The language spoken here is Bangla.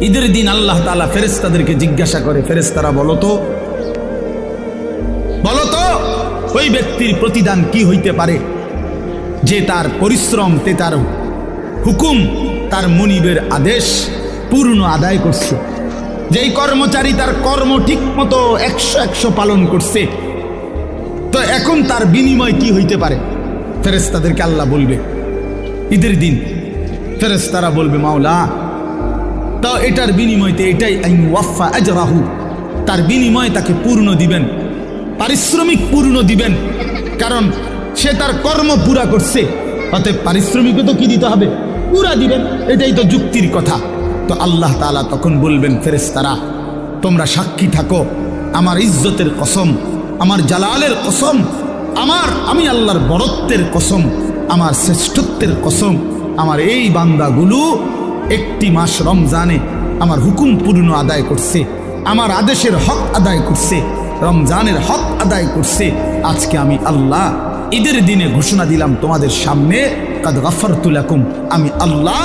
ঈদের দিন আল্লাহ তাআলা ফেরেশতাদেরকে জিজ্ঞাসা করে, ফেরেশতারা বলো তো ওই ব্যক্তির প্রতিদান কি হইতে পারে যে তার পরিশ্রম, তার হুকুম, তার মুনিবের আদেশ পূর্ণ আদায় করছে, যেই কর্মচারী তার কর্ম ঠিক মতো 100 পালন করছে, তো এখন তার বিনিময় কি হইতে পারে? ফেরেশতাদেরকে আল্লাহ বলবে ঈদের দিন, ফেরেশতারা বলবে মাওলা, তো এটার বিনিময়তে এটাই আইন ওয়াফা আজরাহু, তার বিনিময় তাকে পূর্ণ দিবেন, পারিশ্রমিক পূর্ণ দিবেন, কারণ সে তার কর্ম পুরা করছে, অতএব পারিশ্রমিকও তো কি দিতে হবে, পুরা দিবেন, এটাই তো যুক্তির কথা। তো আল্লাহ তাআলা তখন বলবেন, ফেরেশতারা তোমরা সাক্ষী থাকো, আমার ইজ্জতের কসম, আমার জালালের কসম, আমি আল্লাহর বড়ত্বের কসম, আমার শ্রেষ্ঠত্বের কসম, আমার এই বান্দাগুলো একটি মাস রমজানে আমার হুকুম পূর্ণ আদায় করছে, আমার আদেশের হক আদায় করছে, রমজানের হক আদায় করছে। আজকে আমি আল্লাহ ঈদের দিনে ঘোষণা দিলাম তোমাদের সামনে, কাদ গাফারতু লাকুম, আমি আল্লাহ